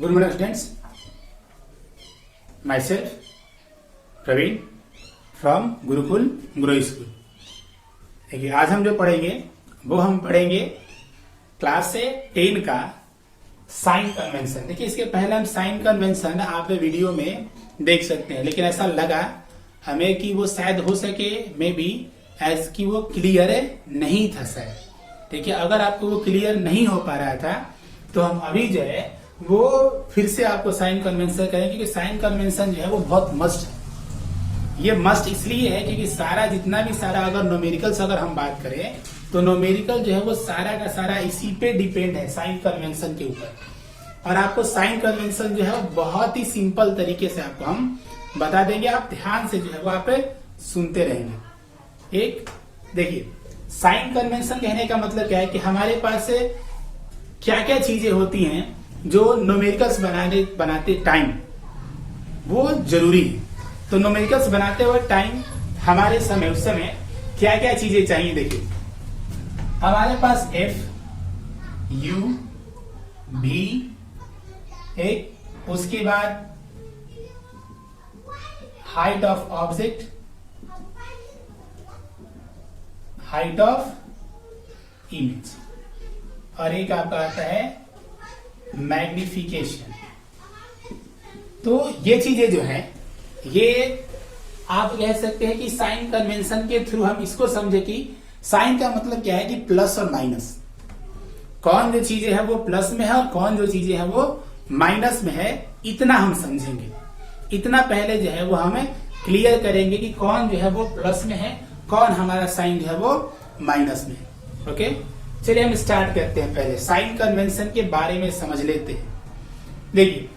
Good morning students. Myself Praveen from Gurukul Grow School. देखिए आज हम जो पढ़ेंगे वो हम पढ़ेंगे क्लास से 10 का साइन कन्वेंशन। देखिए इसके पहले हम साइन कन्वेंशन आप वीडियो में देख सकते हैं, लेकिन ऐसा लगा हमें कि वो शायद हो सके मे बी एज कि वो क्लियर नहीं था शायद। देखिए अगर आपको वो क्लियर नहीं हो पा रहा था तो हम अभी जो है वो फिर से आपको साइन कन्वेंशन करें, क्योंकि साइन कन्वेंशन जो है वो बहुत मस्ट है। ये मस्ट इसलिए है क्योंकि सारा जितना भी सारा अगर न्यूमेरिकल्स अगर हम बात करें तो न्यूमेरिकल जो है वो सारा का सारा इसी पे डिपेंड है, साइन कन्वेंशन के ऊपर। और आपको साइन कन्वेंशन जो है वो बहुत ही सिंपल तरीके से आपको हम बता देंगे, आप ध्यान से जो है वो आप सुनते रहेंगे। एक देखिए साइन कन्वेंशन कहने का मतलब क्या है कि हमारे पास क्या क्या चीजें होती हैं जो न्यूमेरिकल्स बनाते टाइम वो जरूरी है। तो न्यूमेरिकल्स बनाते हुए टाइम हमारे समय उस समय क्या क्या चीजें चाहिए। देखिए हमारे पास एफ यू बी एक, उसके बाद height of object, height of image, और एक आपका आता है मैग्निफिकेशन। तो ये चीजें जो है ये आप कह सकते हैं कि साइन कन्वेंशन के थ्रू हम इसको समझे कि साइन का मतलब क्या है कि प्लस और माइनस, कौन जो चीजें है वो प्लस में है और कौन जो चीजें है वो माइनस में है, इतना हम समझेंगे। इतना पहले जो है वो हमें क्लियर करेंगे कि कौन जो है वो प्लस में है, कौन हमारा साइन जो है वो माइनस में है। ओके चलिए हम स्टार्ट करते हैं। पहले साइन कन्वेंशन के बारे में समझ लेते हैं। देखिए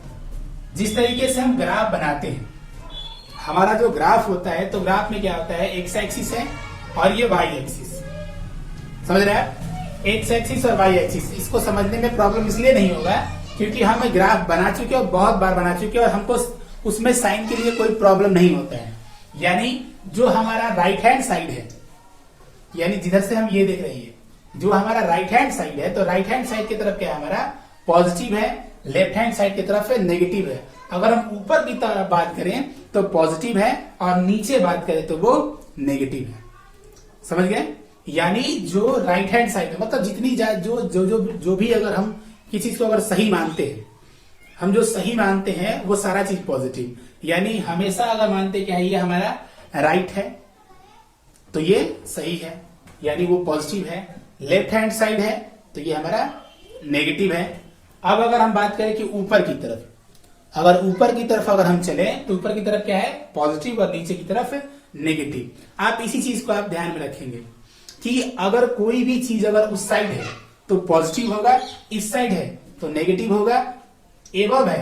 जिस तरीके से हम ग्राफ बनाते हैं, हमारा जो ग्राफ होता है तो ग्राफ में क्या होता है, एक्स एक्सिस है और ये वाई एक्सिस, समझ रहे हैं? एक्स एक्सिस और वाई एक्सिस, इसको समझने में प्रॉब्लम इसलिए नहीं होगा क्योंकि हम ग्राफ बना चुके और बहुत बार बना चुके और हमको उसमें साइन के लिए कोई प्रॉब्लम नहीं होता है। यानी जो हमारा राइट हैंड साइड है, यानी जिधर से हम ये देख रहे हैं जो हमारा राइट हैंड साइड है, तो राइट हैंड साइड की तरफ क्या है हमारा पॉजिटिव है, लेफ्ट हैंड साइड की तरफ नेगेटिव है। अगर हम ऊपर की तरफ बात करें तो पॉजिटिव है और नीचे बात करें तो वो नेगेटिव है। समझ गए? यानी जो राइट हैंड साइड है मतलब जितनी जो भी अगर हम किसी चीज को अगर सही मानते हैं, हम जो सही मानते हैं वो सारा चीज पॉजिटिव, यानी हमेशा अगर मानते क्या है ये हमारा राइट है तो ये सही है, यानी वो पॉजिटिव है। लेफ्ट हैंड साइड है तो ये हमारा नेगेटिव है। अब अगर हम बात करें कि ऊपर की तरफ, अगर ऊपर की तरफ अगर हम चले तो ऊपर की तरफ क्या है पॉजिटिव और नीचे की तरफ नेगेटिव। आप इसी चीज को आप ध्यान में रखेंगे कि अगर कोई भी चीज अगर उस साइड है तो पॉजिटिव होगा, इस साइड है तो नेगेटिव होगा, एबव है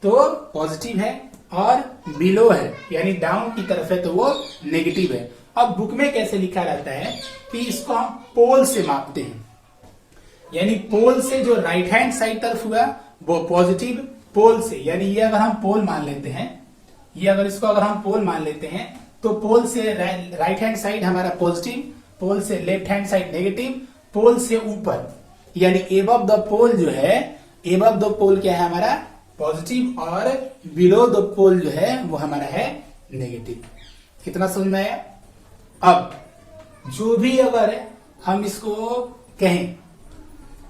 तो पॉजिटिव है और बिलो है यानी डाउन की तरफ है तो वो नेगेटिव है। अब बुक में कैसे लिखा रहता है कि इसको हम पोल से मापते हैं, यानी पोल से जो राइट हैंड साइड तरफ हुआ वो पॉजिटिव, पोल से यानी ये अगर हम पोल मान लेते हैं, ये अगर इसको अगर हम पोल मान लेते हैं तो पोल से राइट हैंड साइड हमारा पॉजिटिव, पोल से लेफ्ट हैंड साइड नेगेटिव, पोल से ऊपर यानी एबव द पोल जो है, एबव द पोल क्या है हमारा पॉजिटिव और बिलो द पोल जो है वो हमारा है नेगेटिव। कितना समझ में आया? अब जो भी अगर हम इसको कहें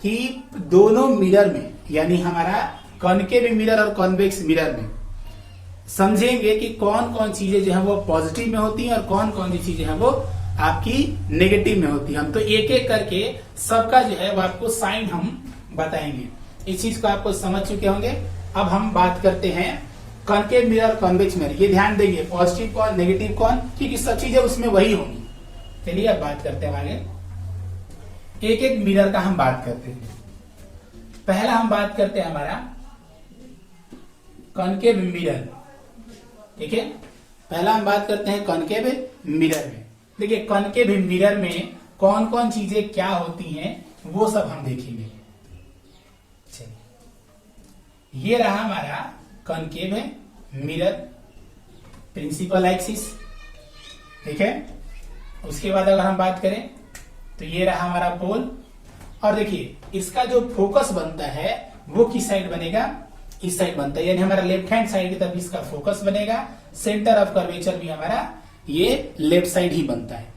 कि दोनों मिरर में यानी हमारा कॉनकेव मिरर और कॉन्वेक्स मिरर में समझेंगे कि कौन कौन चीजें जो है वो पॉजिटिव में होती हैं और कौन कौन सी चीजें हैं वो आपकी नेगेटिव में होती है। हम तो एक एक करके सबका जो है वो आपको साइन हम बताएंगे। इस चीज को आपको समझ चुके होंगे। अब हम बात करते हैं कॉनकेव मिरर और कॉन्वेक्स मिरर। ये ध्यान देंगे पॉजिटिव कौन नेगेटिव कौन, क्योंकि सब चीजें उसमें वही होंगी। चलिए अब बात करते हैं आगे, एक एक मिरर का हम बात करते हैं। पहला हम बात करते हैं हमारा कॉनकेव मिरर, ठीक है? पहला हम बात करते हैं कॉनकेव मिरर में। देखिए कॉनकेव मिरर में कौन कौन चीजें क्या होती हैं वो सब हम देखेंगे। चलिए ये रहा हमारा कॉनकेव मिरर, प्रिंसिपल एक्सिस, ठीक है? उसके बाद अगर हम बात करें तो ये रहा हमारा पोल, और देखिए इसका जो फोकस बनता है वो किस साइड बनेगा, इस साइड बनता है, यानी हमारा लेफ्ट हैंड साइड की तरफ इसका फोकस बनेगा, सेंटर ऑफ कर्वेचर भी हमारा ये लेफ्ट साइड ही बनता है।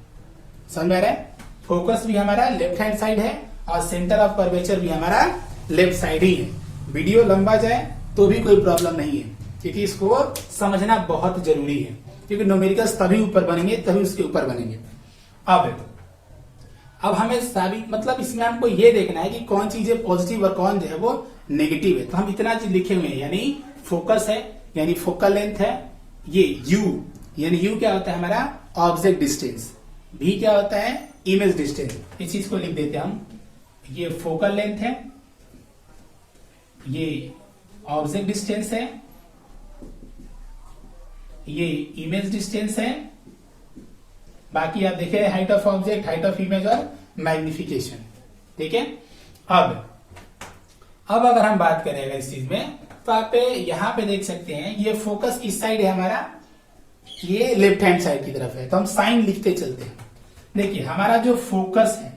समझ में आ रहा है? फोकस भी हमारा लेफ्ट हैंड साइड है और सेंटर ऑफ कर्वेचर भी हमारा लेफ्ट साइड ही है। वीडियो लंबा जाए तो भी कोई प्रॉब्लम नहीं है, क्योंकि इसको समझना बहुत जरूरी है, क्योंकि न्यूमेरिकल्स तभी ऊपर बनेंगे, तभी उसके ऊपर बनेंगे। अब हमें साबित मतलब इसमें हमको ये देखना है कि कौन चीजें पॉजिटिव और कौन जो है वो नेगेटिव है। तो हम इतना चीज लिखे हुए हैं, यानी फोकस है, यानी फोकल लेंथ है, ये यू, यानी यू क्या होता है हमारा ऑब्जेक्ट डिस्टेंस, भी क्या होता है इमेज डिस्टेंस। इस चीज को लिख देते हैं हम, ये फोकल लेंथ है, ये ऑब्जेक्ट डिस्टेंस है, ये इमेज डिस्टेंस है, बाकी आप देखे height of object, height of image और मैग्निफिकेशन। ठीक है। अब अगर हम बात करें इस चीज में, तो आप यहां पे देख सकते हैं ये फोकस इस साइड है हमारा, ये लेफ्ट हैंड साइड की तरफ है, तो हम साइन लिखते चलते हैं। देखिए हमारा जो फोकस है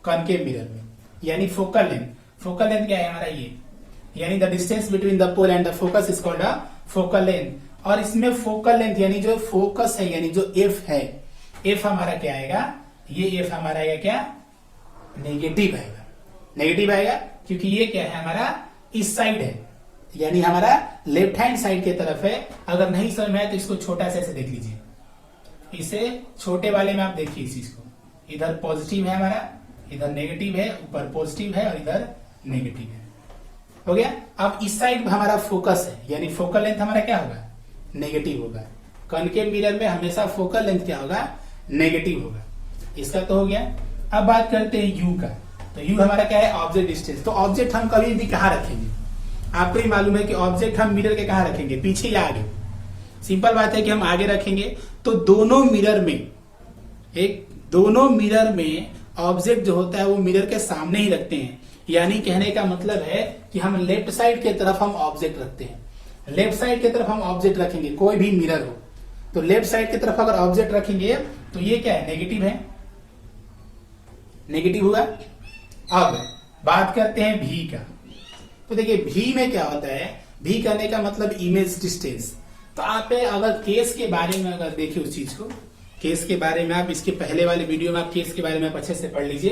कॉनकेव मिरर में, यानी फोकल लेंथ क्या है हमारा ये, यानी the distance between the pole and the focus is called a focal length. और इसमें फोकल लेंथ यानी जो फोकस है, यानी जो एफ है, एफ हमारा क्या आएगा, ये एफ हमारा आएगा क्या नेगेटिव आएगा, नेगेटिव आएगा, क्योंकि ये क्या है हमारा इस साइड है, यानी हमारा लेफ्ट हैंड साइड की तरफ है। अगर नहीं समझ में आए तो इसको छोटा सा ऐसे देख लीजिए, इसे छोटे वाले में आप देखिए इस चीज को, इधर पॉजिटिव है हमारा, इधर नेगेटिव है, ऊपर पॉजिटिव है और इधर नेगेटिव है। हो गया। अब इस साइड हमारा फोकस है, यानी फोकल लेंथ हमारा क्या होगा नेगेटिव होगा। कॉनकेव मिरर में हमेशा फोकल लेंथ क्या होगा नेगेटिव होगा। इसका तो हो गया। अब बात करते हैं यू का, तो यू हमारा क्या है ऑब्जेक्ट डिस्टेंस। तो ऑब्जेक्ट हम कभी भी कहां रखेंगे, आपको ही मालूम है कि ऑब्जेक्ट हम मिरर के कहां रखेंगे, पीछे या आगे। सिंपल बात है कि हम आगे रखेंगे, तो दोनों मिरर में ऑब्जेक्ट जो होता है वो मिरर के सामने ही रखते हैं। यानी कहने का मतलब है कि हम लेफ्ट साइड की तरफ हम ऑब्जेक्ट रखते हैं, लेफ्ट साइड की तरफ हम ऑब्जेक्ट रखेंगे, कोई भी मिरर हो तो लेफ्ट साइड की तरफ अगर ऑब्जेक्ट रखेंगे तो ये क्या है नेगेटिव है, नेगेटिव हुआ। अब बात करते हैं भी का, तो देखिए भी में क्या होता है, भी करने का मतलब इमेज डिस्टेंस। तो आप अगर केस के बारे में अगर देखिए उस चीज को, केस के बारे में आप इसके पहले वाले वीडियो में आप केस के बारे में आप अच्छे से पढ़ लीजिए।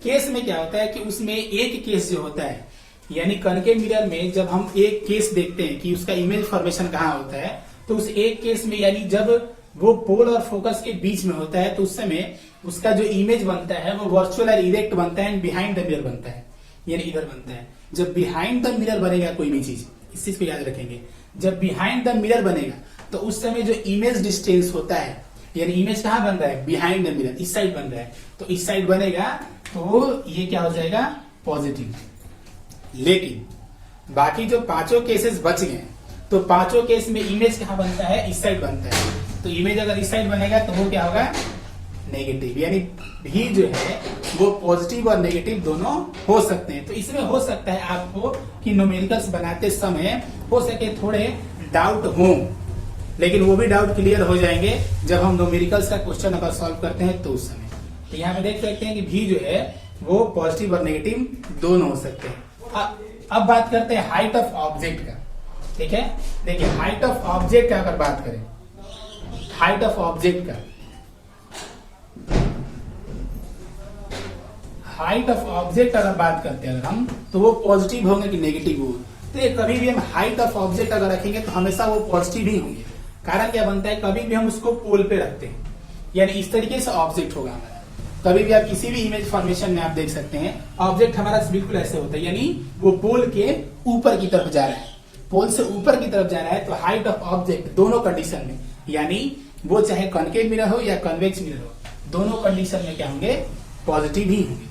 केस में क्या होता है कि उसमें एक केस जो होता है, यानी कॉनकेव मिरर में जब हम एक केस देखते हैं कि उसका इमेज फॉर्मेशन कहाँ होता है, तो उस एक केस में यानी जब वो पोल और फोकस के बीच में होता है तो उस समय उसका जो इमेज बनता है वो वर्चुअल और इरेक्ट बनता है, बिहाइंड द मिरर बनता है, यानी इधर बनता है। जब बिहाइंड द मिरर बनेगा कोई भी चीज, इस चीज को याद रखेंगे, जब बिहाइंड द मिरर बनेगा तो उस समय जो इमेज डिस्टेंस होता है, यानी इमेज कहाँ बन रहा है बिहाइंड द मिरर, इस साइड बन रहा है, तो इस साइड बनेगा तो ये क्या हो जाएगा पॉजिटिव। लेकिन बाकी जो पांचों केसेस बच गए, तो पांचों केस में इमेज कहाँ बनता है इस साइड बनता है, तो इमेज अगर इस साइड बनेगा तो वो क्या होगा नेगेटिव। यानी भी जो है वो पॉजिटिव और नेगेटिव दोनों हो सकते हैं। तो इसमें हो सकता है आपको कि न्यूमेरिकल्स बनाते समय हो सके थोड़े डाउट हो, लेकिन वो भी डाउट क्लियर हो जाएंगे जब हम न्यूमेरिकल्स का क्वेश्चन अगर सॉल्व करते हैं तो उस समय। तो यहाँ पे देख सकते हैं कि भी जो है वो पॉजिटिव और नेगेटिव दोनों हो सकते हैं। अब बात करते हैं हाइट ऑफ ऑब्जेक्ट का। ठीक है, देखिए हाइट ऑफ ऑब्जेक्ट का अगर बात करें, हाइट ऑफ ऑब्जेक्ट का, हाइट ऑफ ऑब्जेक्ट अगर बात करते हैं अगर हम, तो वो पॉजिटिव होंगे कि नेगेटिव होंगे। तो ये कभी भी हम हाइट ऑफ ऑब्जेक्ट अगर रखेंगे तो हमेशा वो पॉजिटिव ही होंगे। कारण क्या बनता है, कभी भी हम उसको पोल पे रखते हैं, यानी इस तरीके से ऑब्जेक्ट होगा हमारा। कभी भी आप किसी भी इमेज फॉर्मेशन में आप देख सकते हैं ऑब्जेक्ट हमारा बिल्कुल ऐसे होता है, यानी वो पोल के ऊपर की तरफ जा रहा है, पोल से ऊपर की तरफ जा रहा है। तो हाइट ऑफ ऑब्जेक्ट दोनों कंडीशन में, यानी वो चाहे कॉनकेव मिरर हो या कन्वेक्स मिरर हो, दोनों कंडीशन में क्या होंगे पॉजिटिव ही होंगे,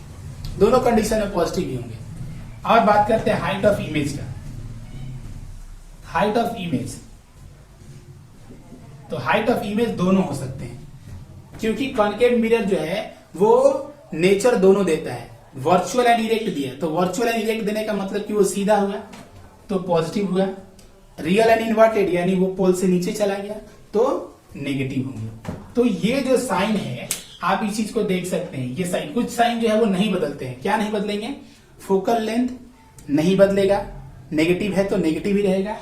दोनों कंडीशन में पॉजिटिव ही होंगे। और बात करते हैं हाइट ऑफ इमेज का। हाइट ऑफ इमेज, तो हाइट ऑफ इमेज दोनों हो सकते हैं, क्योंकि कॉनकेव मिरर जो है वो नेचर दोनों देता है, वर्चुअल एंड इरेक्ट दिया। तो वर्चुअल एंड इरेक्ट देने का मतलब कि वो सीधा हुआ तो पॉजिटिव हुआ, रियल एंड इन्वर्टेड यानी वो पोल से नीचे चला गया तो नेगेटिव होंगे। तो ये जो साइन है आप इस चीज को देख सकते हैं, ये साइन, कुछ साइन जो है वो नहीं बदलते हैं। क्या नहीं बदलेंगे, फोकल लेंथ नहीं बदलेगा, नेगेटिव है तो नेगेटिव ही रहेगा,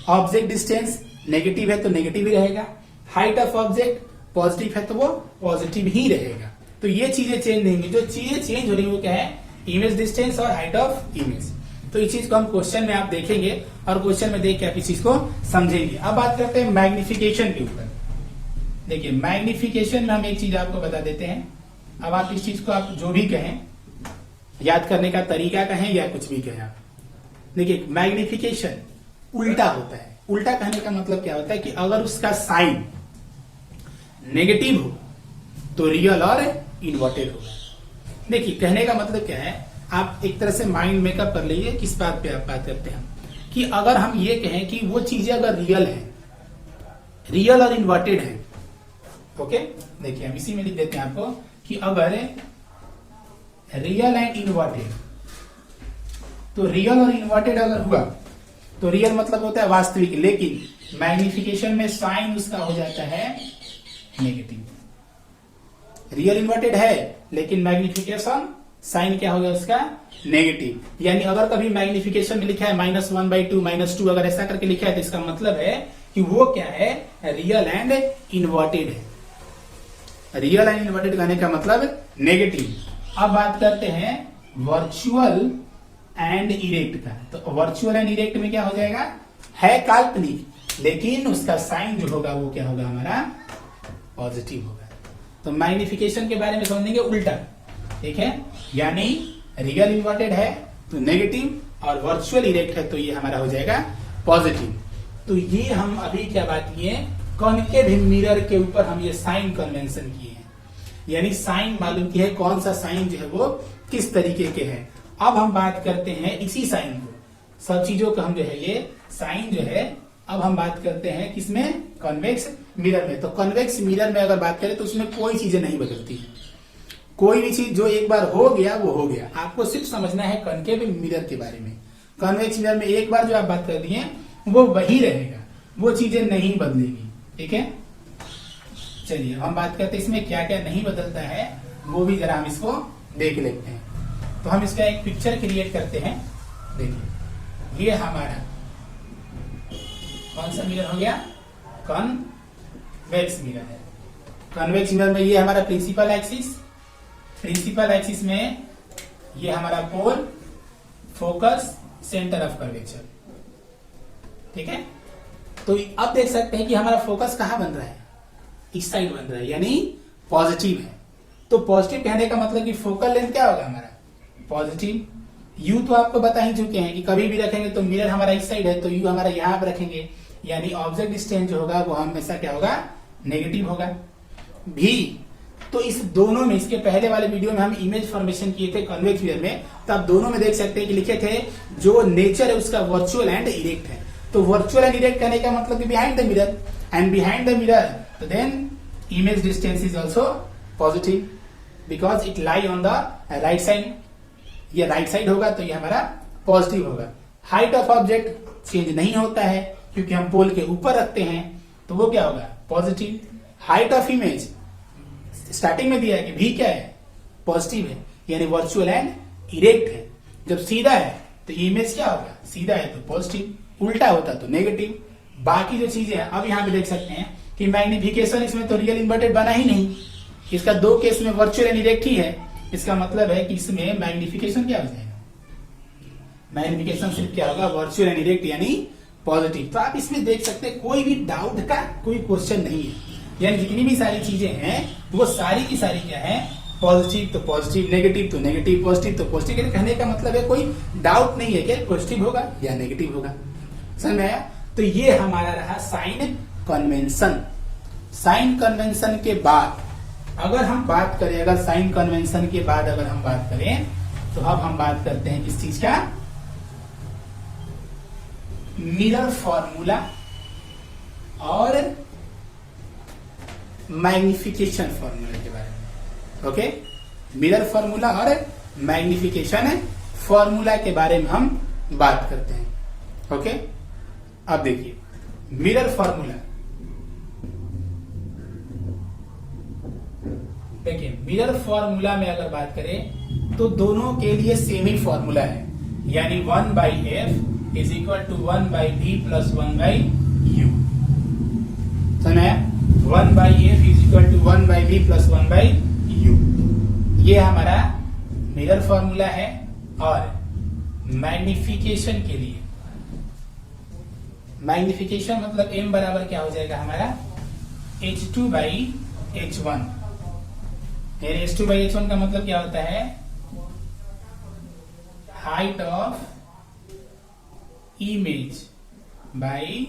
ऑब्जेक्ट डिस्टेंस नेगेटिव है तो नेगेटिव ही रहेगा, हाइट ऑफ ऑब्जेक्ट पॉजिटिव है तो वो पॉजिटिव ही रहेगा। तो ये चीजें चेंज नहीं होंगी, जो चीजें चेंज हो रही है वो क्या है, इमेज डिस्टेंस और हाइट ऑफ इमेज। तो इस चीज को हम क्वेश्चन में आप देखेंगे और क्वेश्चन में देख के आप इस चीज को समझेंगे। अब बात करते हैं मैग्निफिकेशन के ऊपर। देखिए मैग्निफिकेशन में हम एक चीज आपको बता देते हैं। अब आप इस चीज को आप जो भी कहें, याद करने का तरीका कहें या कुछ भी कहें आप, देखिए मैग्निफिकेशन उल्टा होता है। उल्टा कहने का मतलब क्या होता है कि अगर उसका साइन नेगेटिव हो तो रियल और इन्वर्टेड होगा। देखिए कहने का मतलब क्या है, आप एक तरह से माइंड मेकअप कर लीजिए किस बात पे आप बात करते हैं, कि अगर हम ये कहें कि वो चीजें अगर रियल है, रियल और इन्वर्टेड है, ओके, देखिए हम इसी में लिख देते हैं आपको कि अगर रियल एंड इन्वर्टेड, तो रियल और इन्वर्टेड अगर हुआ तो रियल मतलब होता है वास्तविक, लेकिन मैग्निफिकेशन में साइन उसका हो जाता है नेगेटिव। रियल इन्वर्टेड है लेकिन मैग्निफिकेशन साइन क्या हो गया उसका, नेगेटिव। यानी अगर कभी मैग्निफिकेशन में लिखा है -1/2 -2, अगर ऐसा करके लिखा है तो इसका मतलब है कि वो क्या है, रियल एंड इन्वर्टेड है। रियल एंड इन्वर्टेड कहने का मतलब नेगेटिव। अब बात करते हैं वर्चुअल एंड इरेक्ट का। तो वर्चुअल एंड इरेक्ट में क्या हो जाएगा, है काल्पनिक, लेकिन उसका साइन जो होगा वो क्या होगा, हमारा पॉजिटिव होगा। तो मैग्निफिकेशन के बारे में समझेंगे उल्टा, ठीक है, यानी रियल इन्वर्टेड है तो नेगेटिव और वर्चुअल इरेक्ट है तो ये हमारा हो जाएगा पॉजिटिव। तो ये हम अभी क्या बात किए, कॉन्केव मिरर के ऊपर हम ये साइन कन्वेंशन किए हैं, यानी साइन मालूम किया है कौन सा साइन जो है वो किस तरीके के है। अब हम बात करते हैं इसी साइन को, सब चीजों का हम जो है ये साइन जो है, अब हम बात करते हैं किसमें, कॉन्वेक्स मिरर में। तो कॉन्वेक्स मिरर में अगर बात करें तो उसमें कोई चीजें नहीं बदलती, कोई भी चीज जो एक बार हो गया वो हो गया। आपको सिर्फ समझना है कॉन्केव मिरर के बारे में। कॉन्वेक्स मिरर में एक बार जो आप बात कर दिए वो वही रहेगा, वो चीजें नहीं बदलेगी, ठीक है। चलिए हम बात करते हैं इसमें क्या क्या नहीं बदलता है, वो भी जरा हम इसको देख लेते हैं। तो हम इसका एक पिक्चर क्रिएट करते हैं। देखिए ये हमारा कौन सा मिरर हो गया, कॉन्वेक्स मिरर है। कॉन्वेक्स मिरर में ये हमारा प्रिंसिपल एक्सिस, प्रिंसिपल एक्सिस में ये हमारा पोल, फोकस, सेंटर ऑफ कर्वेचर, ठीक है। तो अब देख सकते हैं कि हमारा फोकस कहां बन रहा है, इस साइड बन रहा है, यानी पॉजिटिव है। तो पॉजिटिव कहने का मतलब कि फोकल लेंथ क्या होगा हमारा, पॉजिटिव। यू तो आपको बता ही चुके हैं कि कभी भी रखेंगे तो मिरर हमारा इस साइड है तो यू हमारा यहां पर रखेंगे, यानी ऑब्जेक्ट डिस्टेंस जो होगा वो हमेशा क्या होगा, नेगेटिव होगा। भी तो इस दोनों में, इसके पहले वाले वीडियो में हम इमेज फॉर्मेशन किए थे कॉन्वेक्स मिरर में, तो आप दोनों में देख सकते हैं कि लिखे थे जो नेचर है उसका वर्चुअल एंड इरेक्ट है। तो वर्चुअल एंड इरेक्ट कहने का मतलब behind the mirror, and behind the mirror तो then image distance is also positive because it lie on the right side. ये राइट साइड होगा तो ये हमारा पॉजिटिव होगा। हाइट ऑफ ऑब्जेक्ट चेंज नहीं होता है क्योंकि हम पोल के ऊपर रखते हैं तो वो क्या होगा, positive. Height of image starting में दिया है कि भी क्या है, पॉजिटिव है, यानी वर्चुअल एंड इरेक्ट है। जब सीधा है तो इमेज क्या होगा, सीधा है तो पॉजिटिव, उल्टा होता तो नेगेटिव। बाकी जो चीजें हैं अब यहाँ पे देख सकते हैं कि मैग्निफिकेशन इसमें तो रियल इन्वर्टेड बना ही नहीं, इसका दो केस में वर्चुअल एंड इरेक्ट ही है। इसका मतलब है कि इसमें मैग्निफिकेशन क्या हो जाएगा, मैग्निफिकेशन सिर्फ क्या होगा, वर्चुअल एंड इरेक्ट यानी पॉजिटिव। तो आप इसमें देख सकते हैं कोई भी डाउट का कोई क्वेश्चन नहीं है, यानी जितनी भी सारी चीजें हैं वो सारी की सारी क्या है, पॉजिटिव तो पॉजिटिव, नेगेटिव तो नेगेटिव, पॉजिटिव तो पॉजिटिव। कहने का मतलब है कोई डाउट नहीं है कि पॉजिटिव होगा या नेगेटिव होगा, समझ में आया। तो ये हमारा रहा साइन कन्वेंशन। साइन कन्वेंशन के बाद अगर हम बात करें, अगर साइन कन्वेंशन के बाद अगर हम बात करें तो अब हम बात करते हैं किस चीज का, मिरर फॉर्मूला और मैग्निफिकेशन फॉर्मूला के बारे में। ओके, मिरर फॉर्मूला और मैग्निफिकेशन फॉर्मूला के बारे में हम बात करते हैं। ओके, अब देखिए मिरर फॉर्मूला, देखिए मिरर फॉर्मूला में अगर बात करें तो दोनों के लिए सेम ही फॉर्मूला है, यानी 1/f is equal to 1 by B plus 1 by U. सुना, 1 by F is equal to 1 by B plus 1 by U. ये हमारा मिरर फॉर्मूला है। और मैग्निफिकेशन के लिए, मैग्निफिकेशन मतलब m बराबर क्या हो जाएगा हमारा h2 by h1। h2 by h1 का मतलब क्या होता है, height of image by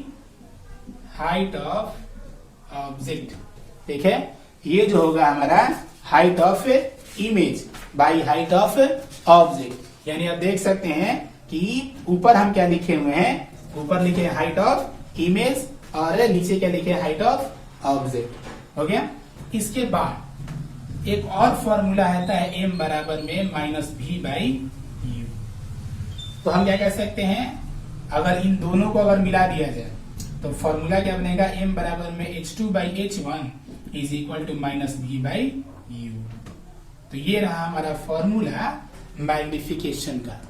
height of object. ठीक है, ये जो होगा हमारा height of image by height of object. यानी आप देख सकते हैं कि ऊपर हम क्या लिखे हुए हैं, ऊपर लिखे हाइट ऑफ इमेज और नीचे क्या लिखे हाइट ऑफ ऑब्जेक्ट। हो गया। इसके बाद एक और फॉर्मूला आता है m बराबर में माइनस भी बाई यू। तो हम क्या कह सकते हैं, अगर इन दोनों को अगर मिला दिया जाए तो फॉर्मूला क्या बनेगा, m बराबर में h2 by h1 is equal to minus B by U. तो ये रहा हमारा फॉर्मूला मैग्निफिकेशन का।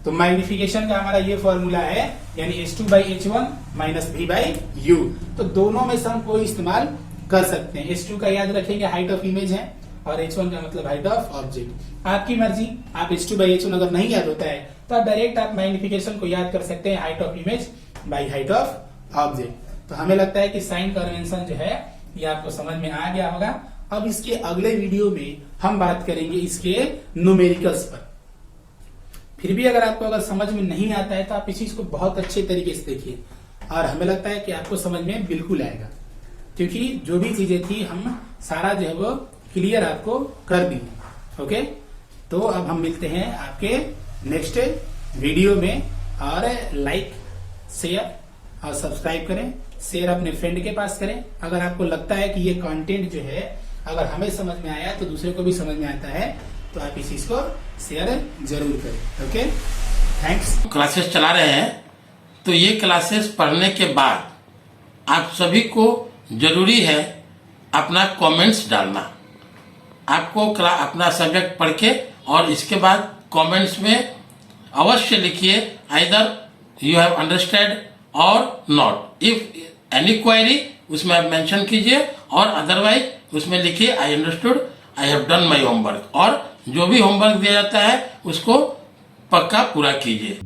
तो मैग्निफिकेशन का हमारा ये फॉर्मूला है, यानी h2 by h1 minus B by U. तो दोनों में से हम कोई इस्तेमाल कर सकते हैं। h2 का याद रखेंगे हाइट ऑफ इमेज है और h1 का मतलब हाइट ऑफ ऑब्जेक्ट। आपकी मर्जी, आप h2 बाई h1 अगर नहीं याद होता है तो आप डायरेक्ट आप मैग्निफिकेशन को याद कर सकते हैं height of image by height of object. तो हमें लगता है कि साइन कन्वेंशन जो है ये आपको समझ में आ गया होगा। अब इसके अगले वीडियो में हम बात करेंगे इसके न्यूमेरिकल्स पर। फिर भी अगर आपको अगर समझ में नहीं आता है तो आप इस चीज को बहुत अच्छे तरीके से देखिए और हमें लगता है कि आपको समझ में बिल्कुल आएगा, क्योंकि जो भी चीजें थी हम सारा जो है वो क्लियर आपको कर दी। ओके, तो अब हम मिलते हैं आपके नेक्स्ट वीडियो में। और लाइक, शेयर और सब्सक्राइब करें, शेयर अपने फ्रेंड के पास करें। अगर आपको लगता है कि ये कंटेंट जो है अगर हमें समझ में आया तो दूसरे को भी समझ में आता है, तो आप इस चीज को शेयर जरूर करें। Okay, thanks. क्लासेस चला रहे हैं, तो ये क्लासेस पढ़ने के बाद आप सभी को जरूरी है अपना कमेंट्स डालना। आपको अपना सब्जेक्ट पढ़ के और इसके बाद कमेंट्स में अवश्य लिखिए आइदर यू हैव अंडरस्टैंड और नॉट। इफ एनी क्वेरी उसमें आप मेंशन कीजिए और अदरवाइज उसमें लिखिए I understood, I have done my homework. और जो भी होमवर्क दिया जाता है उसको पक्का पूरा कीजिए।